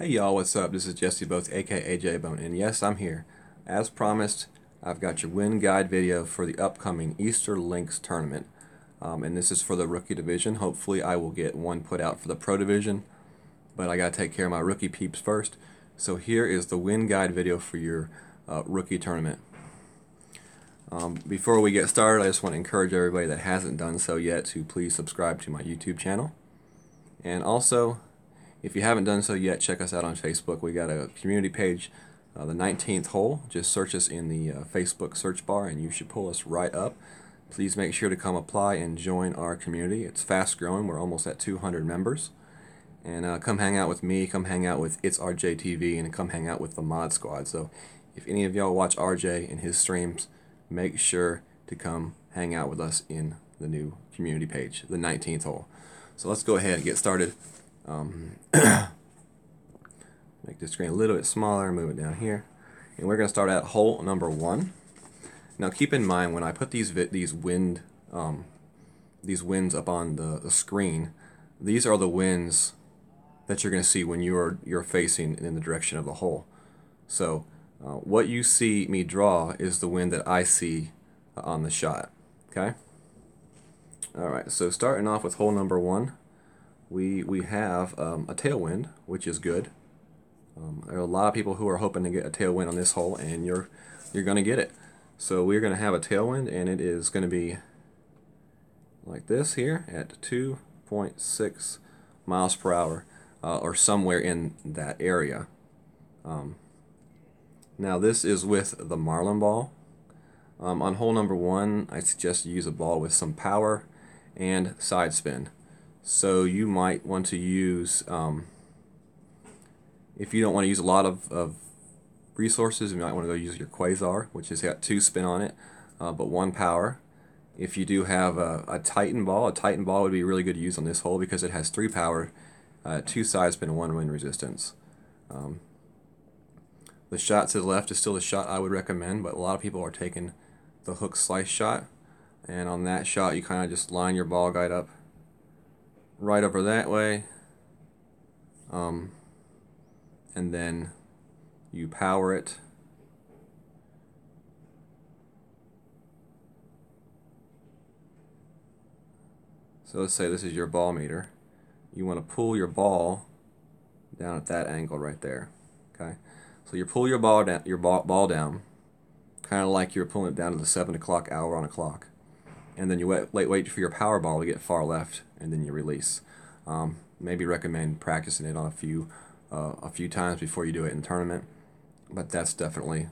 Hey y'all, what's up? This is Jesse Both, aka J-Bone, and yes, I'm here. As promised, I've got your win guide video for the upcoming Easter Links tournament. And this is for the rookie division. Hopefully I will get one put out for the pro division, but I gotta take care of my rookie peeps first. So here is the win guide video for your rookie tournament. Before we get started, I just want to encourage everybody that hasn't done so yet to please subscribe to my YouTube channel. And also, if you haven't done so yet, check us out on Facebook. We got a community page, the 19th hole. Just search us in the Facebook search bar and you should pull us right up. Please make sure to come apply and join our community. It's fast growing. We're almost at 200 members. And come hang out with me, come hang out with It's RJ TV, and come hang out with the Mod Squad. So if any of y'all watch RJ and his streams, make sure to come hang out with us in the new community page, the 19th hole. So let's go ahead and get started. Make the screen a little bit smaller, move it down here, and we're going to start at hole number 1. Now keep in mind, when I put these winds up on the screen, these are the winds that you're going to see when you're facing in the direction of the hole. So what you see me draw is the wind that I see on the shot. Okay. All right. So starting off with hole number 1. We have a tailwind, which is good. There are a lot of people who are hoping to get a tailwind on this hole, and you're going to get it. So we're going to have a tailwind, and it is going to be like this here at 2.6 miles per hour, or somewhere in that area. Now this is with the Marlin ball. On hole number 1, I suggest you use a ball with some power and side spin. So you might want to use, if you don't want to use a lot of resources, you might want to go use your Quasar, which has got 2 spin on it, but 1 power. If you do have a Titan ball would be really good to use on this hole because it has 3 power, 2 side spin, and 1 wind resistance. The shot to the left is still the shot I would recommend, but a lot of people are taking the hook slice shot, and on that shot you kind of just line your ball guide up right over that way, and then you power it, so let's say this is your ball meter. You want to pull your ball down at that angle right there. Okay, so you pull your ball down, kind of like you're pulling it down to the 7 o'clock hour on a clock, and then you wait for your power ball to get far left, and then you release. Maybe recommend practicing it on a few times before you do it in the tournament, but that's definitely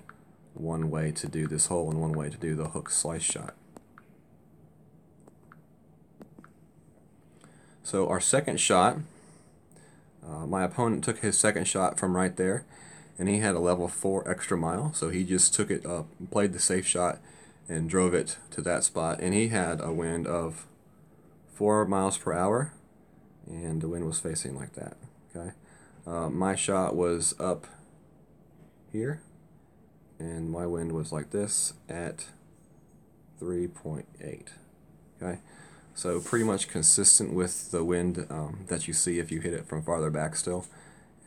one way to do this hole and one way to do the hook slice shot. So our second shot, my opponent took his second shot from right there, and he had a level 4 extra mile, so he just took it up, played the safe shot, and drove it to that spot, and he had a wind of 4 miles per hour, and the wind was facing like that. Okay, my shot was up here, and my wind was like this at 3.8. Okay, so pretty much consistent with the wind that you see if you hit it from farther back still,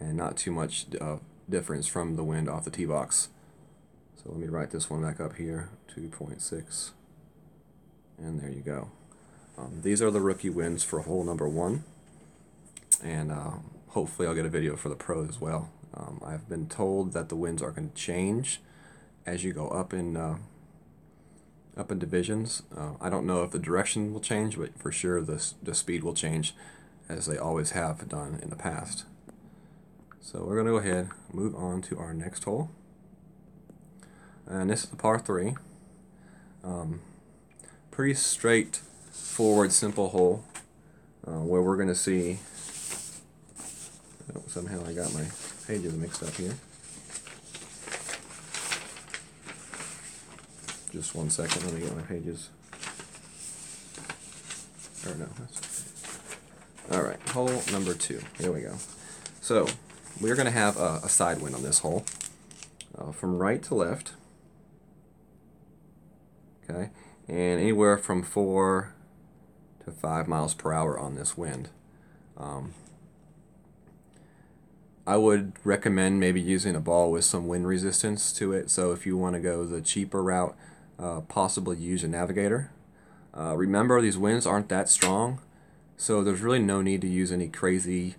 and not too much difference from the wind off the tee box. So let me write this one back up here, 2.6, and there you go. These are the rookie winds for hole number 1, and hopefully I'll get a video for the pros as well. I've been told that the winds are going to change as you go up in divisions. I don't know if the direction will change, but for sure the speed will change, as they always have done in the past. So we're going to go ahead and move on to our next hole. And this is a par 3. Pretty straightforward, simple hole, where we're going to see, oh, somehow I got my pages mixed up here. Just 1 second, let me get my pages. Or no, that's okay. Alright, hole number 2. Here we go. So, we're going to have a side wind on this hole, from right to left. Okay, and anywhere from 4 to 5 miles per hour on this wind. I would recommend maybe using a ball with some wind resistance to it. So if you want to go the cheaper route, possibly use a navigator. Remember, these winds aren't that strong, so there's really no need to use any crazy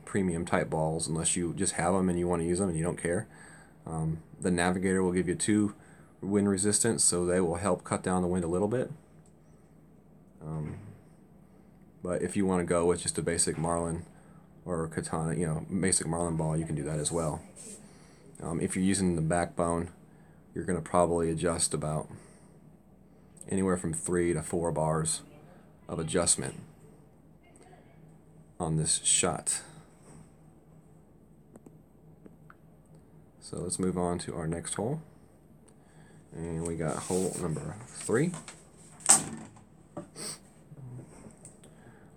premium type balls unless you just have them and you want to use them and you don't care. The navigator will give you 2 wind resistance, so they will help cut down the wind a little bit. But if you want to go with just a basic marlin or katana, basic marlin ball, you can do that as well. If you're using the backbone, you're going to probably adjust about anywhere from 3 to 4 bars of adjustment on this shot. So let's move on to our next hole. And we got hole number 3.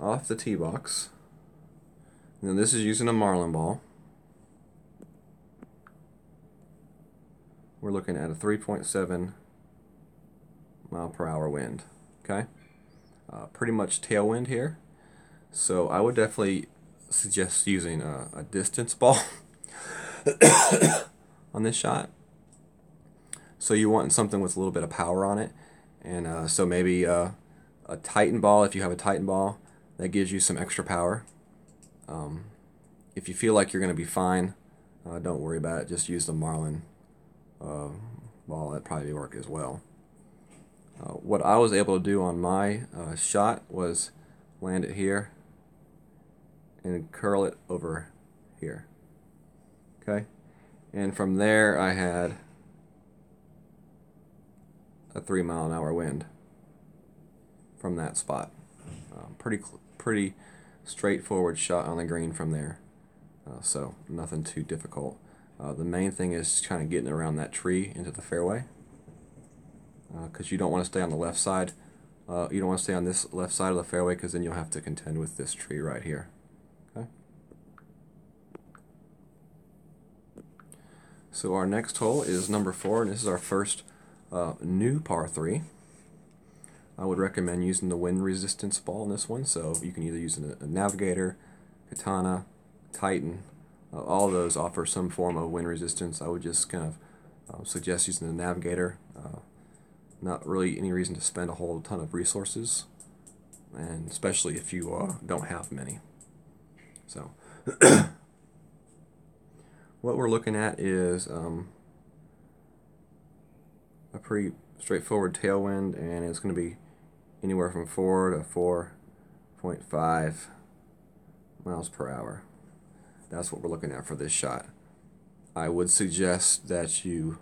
Off the tee box. Now this is using a marlin ball. We're looking at a 3.7 mile per hour wind. Okay, pretty much tailwind here. So I would definitely suggest using a distance ball on this shot. So you want something with a little bit of power on it, and so maybe a Titan ball. If you have a Titan ball, that gives you some extra power. If you feel like you're going to be fine, don't worry about it. Just use the marlin ball. That'd probably work as well. What I was able to do on my shot was land it here and curl it over here. Okay, and from there I had a 3 mile an hour wind from that spot. Pretty straightforward shot on the green from there. So nothing too difficult. The main thing is kind of getting around that tree into the fairway, because you don't want to stay on the left side. You don't want to stay on this left side of the fairway, because then you'll have to contend with this tree right here. Okay. So our next hole is number 4, and this is our first new par 3. I would recommend using the wind resistance ball in this one. So you can either use a navigator, katana, Titan. All of those offer some form of wind resistance. I would just kind of suggest using the navigator. Not really any reason to spend a whole ton of resources, and especially if you don't have many. So what we're looking at is a pretty straightforward tailwind, and it's going to be anywhere from 4 to 4.5 miles per hour. That's what we're looking at for this shot. I would suggest that you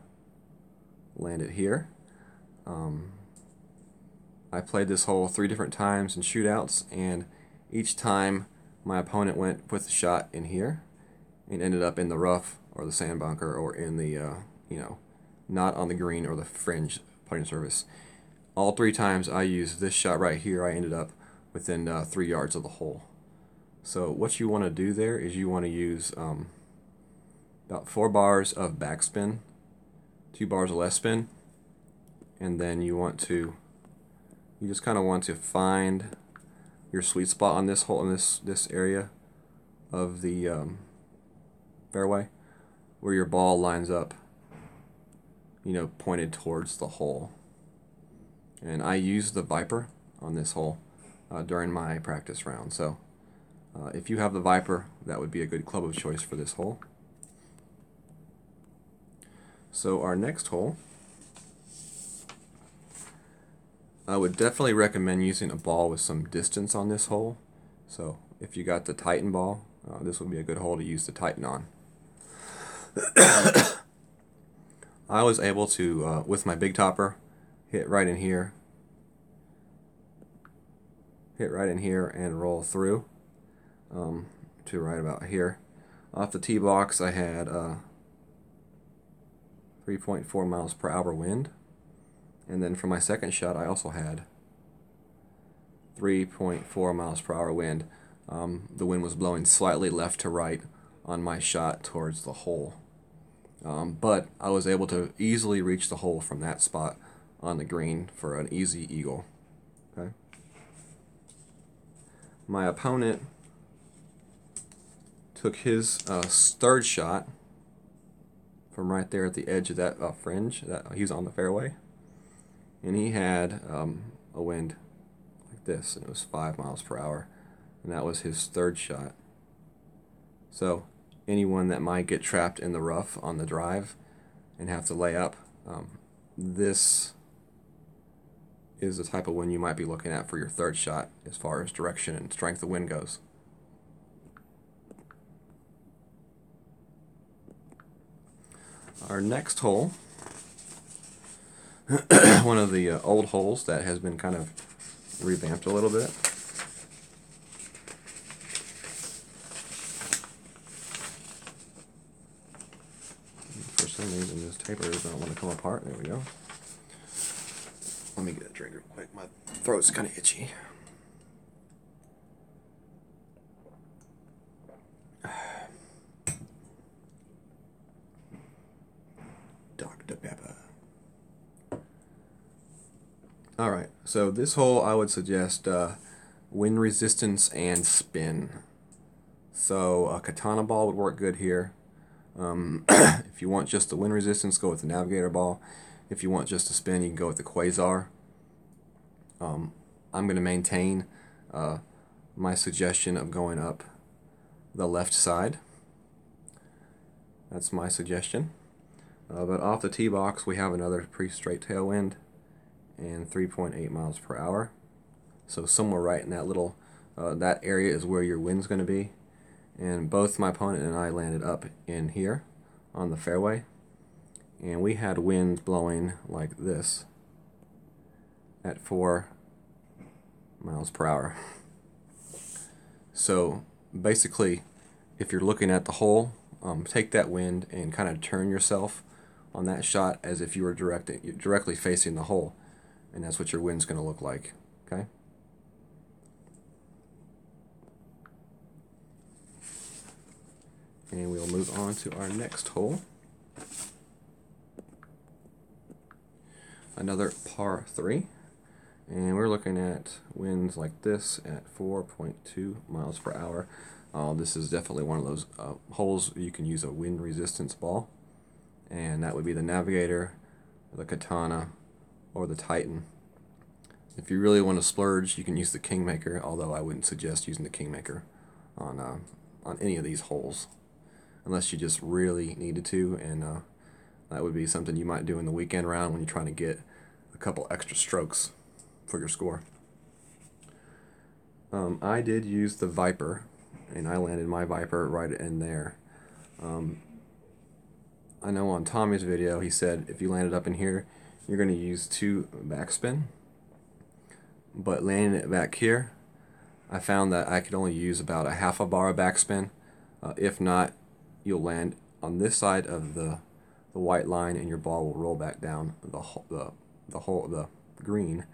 land it here. I played this hole 3 different times in shootouts, and each time my opponent went with the shot in here and ended up in the rough or the sand bunker or in the not on the green or the fringe putting surface. All 3 times I used this shot right here, I ended up within 3 yards of the hole. So what you want to do there is you want to use about 4 bars of backspin, 2 bars of left spin, and then you just kind of want to find your sweet spot on this hole, in this area of the fairway, where your ball lines up, pointed towards the hole. And I used the Viper on this hole during my practice round. So if you have the Viper, that would be a good club of choice for this hole. So our next hole, I would definitely recommend using a ball with some distance on this hole. So if you got the Titan ball, this would be a good hole to use the Titan on. I was able to, with my big topper, hit right in here and roll through to right about here. Off the tee box, I had 3.4 miles per hour wind, and then for my second shot I also had 3.4 miles per hour wind. The wind was blowing slightly left to right on my shot towards the hole, but I was able to easily reach the hole from that spot on the green for an easy eagle. Okay. My opponent took his third shot from right there at the edge of that fringe that he was on the fairway, and he had a wind like this, and it was 5 miles per hour, and that was his third shot. So anyone that might get trapped in the rough on the drive and have to lay up, this is the type of wind you might be looking at for your third shot as far as direction and strength of wind goes. Our next hole, one of the old holes that has been kind of revamped a little bit. For some reason this taper does not want to come apart. There we go. Let me get a drink real quick. My throat's kind of itchy. Dr. Pepper. Alright, so this hole I would suggest wind resistance and spin. So a katana ball would work good here. If you want just the wind resistance, go with the navigator ball. If you want just the spin, you can go with the quasar. I'm going to maintain my suggestion of going up the left side. That's my suggestion. But off the tee box, we have another pretty straight tailwind and 3.8 miles per hour. So somewhere right in that little, that area is where your wind's going to be. And both my opponent and I landed up in here on the fairway. And we had winds blowing like this at 4 miles per hour. So basically, if you're looking at the hole, take that wind and kind of turn yourself on that shot as if you were directly facing the hole, and that's what your wind's going to look like. Okay. And we'll move on to our next hole. Another par 3, and we're looking at winds like this at 4.2 miles per hour. This is definitely one of those holes you can use a wind resistance ball, and that would be the Navigator, the Katana, or the Titan. If you really want to splurge, you can use the Kingmaker, although I wouldn't suggest using the Kingmaker on any of these holes, unless you just really needed to, and that would be something you might do in the weekend round when you're trying to get a couple extra strokes for your score. I did use the Viper, and I landed my Viper right in there. I know on Tommy's video he said if you landed up in here, you're going to use 2 backspin. But landing it back here, I found that I could only use about a half a bar of backspin. If not, you'll land on this side of the white line, and your ball will roll back down the green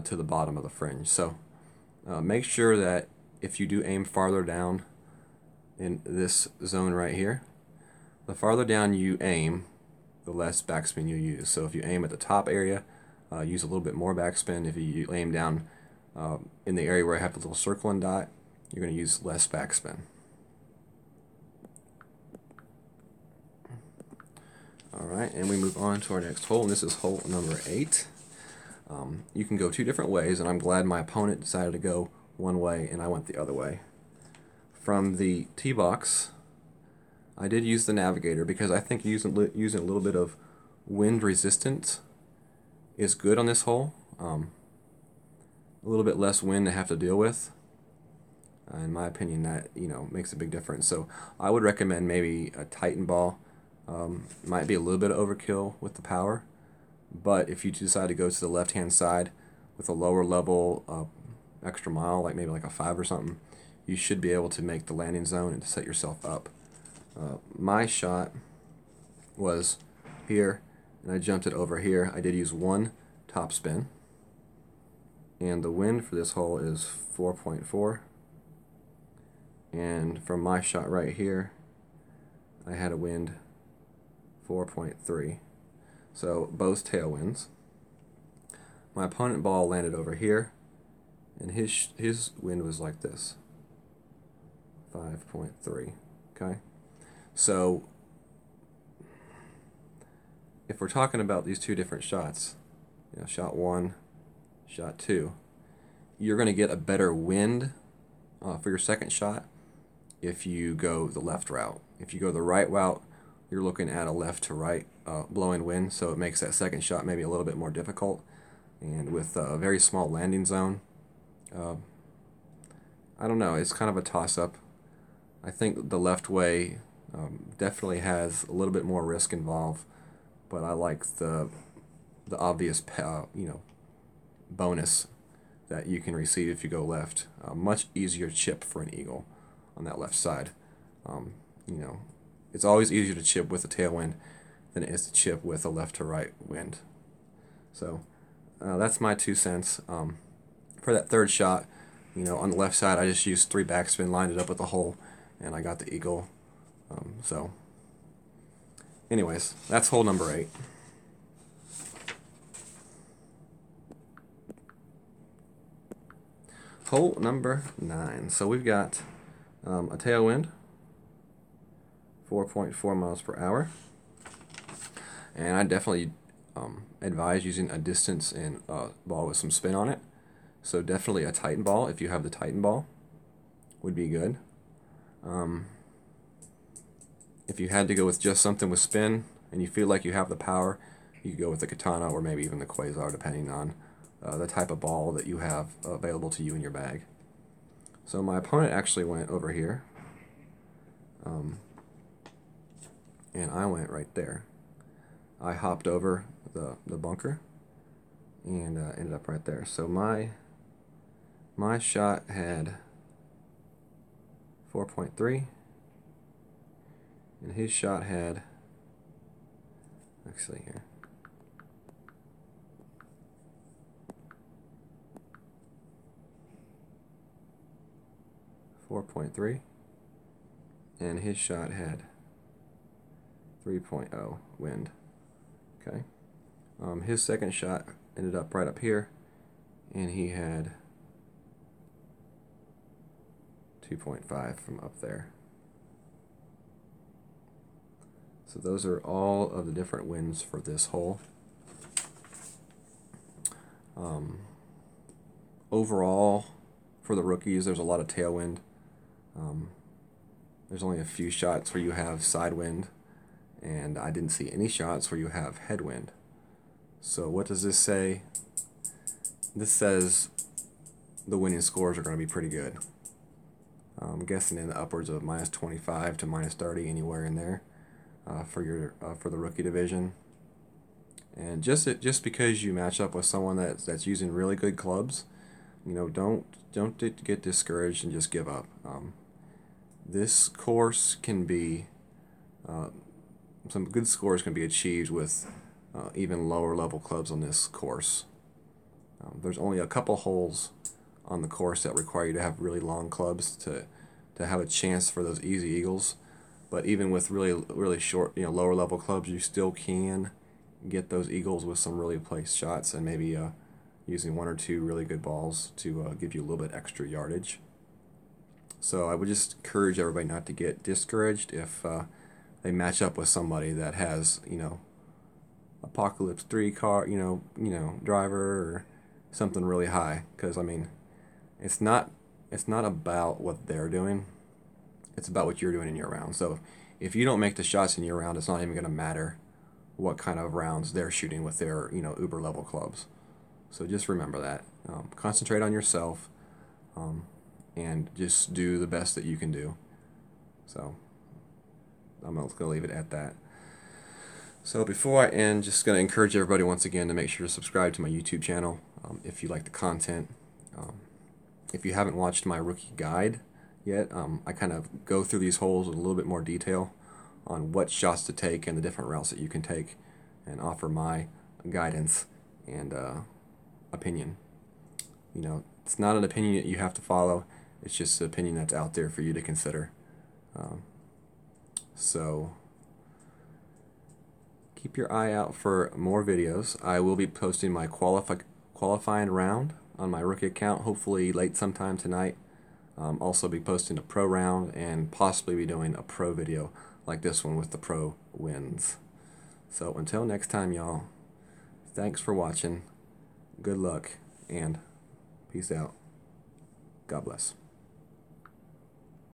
to the bottom of the fringe. So make sure that if you do aim farther down in this zone right here, the farther down you aim, the less backspin you use. So if you aim at the top area, use a little bit more backspin. If you aim down in the area where I have the little circle and dot, you're going to use less backspin. Alright, and we move on to our next hole, and this is hole number 8. You can go 2 different ways, and I'm glad my opponent decided to go one way and I went the other way. From the tee box, I did use the Navigator because I think using a little bit of wind resistance is good on this hole. A little bit less wind to have to deal with. In my opinion, that makes a big difference. So I would recommend maybe a Titan ball. Might be a little bit of overkill with the power, but if you decide to go to the left-hand side with a lower level extra mile, like maybe like a 5 or something, you should be able to make the landing zone and to set yourself up. My shot was here, and I jumped it over here. I did use 1 top spin, and the wind for this hole is 4.4, and from my shot right here, I had a wind 4.3, so both tailwinds. My opponent ball landed over here, and his wind was like this, 5.3. Okay, so if we're talking about these two different shots, shot 1, shot 2, you're going to get a better wind for your second shot if you go the left route. If you go the right route, you're looking at a left to right blowing wind, so it makes that second shot maybe a little bit more difficult. And with a very small landing zone, I don't know, it's kind of a toss-up. I think the left way definitely has a little bit more risk involved, but I like the obvious bonus that you can receive if you go left. Much easier chip for an eagle on that left side. It's always easier to chip with a tailwind than it is to chip with a left to right wind. So that's my 2 cents. For that third shot, on the left side, I just used 3 backspin, lined it up with the hole, and I got the eagle. So anyways, that's hole number 8. Hole number 9. So we've got a tailwind, 4.4 miles per hour, and I definitely advise using a distance and ball with some spin on it. So definitely a Titan ball, if you have the Titan ball, would be good. If you had to go with just something with spin and you feel like you have the power, you could go with the Katana or maybe even the Quasar, depending on the type of ball that you have available to you in your bag. So my opponent actually went over here, and I went right there. I hopped over the bunker and ended up right there. So my shot had 4.3, and his shot had, actually here, 4.3, and his shot had 3.0 wind. Okay. His second shot ended up right up here, and he had 2.5 from up there. So those are all of the different winds for this hole. Overall, for the rookies, there's a lot of tailwind. There's only a few shots where you have side wind, and I didn't see any shots where you have headwind. So what does this say? This says the winning scores are going to be pretty good. I'm guessing in the upwards of -25 to -30, anywhere in there for the rookie division. And just because you match up with someone that's using really good clubs, don't get discouraged and just give up. This course can be some good scores can be achieved with even lower level clubs on this course. There's only a couple holes on the course that require you to have really long clubs to have a chance for those easy eagles. But even with really short, lower level clubs, you still can get those eagles with some really placed shots, and maybe using 1 or 2 really good balls to give you a little bit extra yardage. So I would just encourage everybody not to get discouraged if they match up with somebody that has, Apocalypse 3 car, driver or something really high. Because I mean, it's not about what they're doing. It's about what you're doing in your round. So if you don't make the shots in your round, it's not even going to matter what kind of rounds they're shooting with their uber level clubs. So just remember that. Concentrate on yourself, and just do the best that you can do. So I'm going to leave it at that. So before I end, just going to encourage everybody once again to make sure to subscribe to my YouTube channel if you like the content. If you haven't watched my rookie guide yet, I kind of go through these holes with a little bit more detail on what shots to take and the different routes that you can take, and offer my guidance and opinion. It's not an opinion that you have to follow. It's just an opinion that's out there for you to consider. So keep your eye out for more videos. I will be posting my qualifying round on my rookie account, hopefully late sometime tonight. Also be posting a pro round and possibly be doing a pro video like this one with the pro wins. So until next time, y'all, thanks for watching, good luck, and peace out. God bless.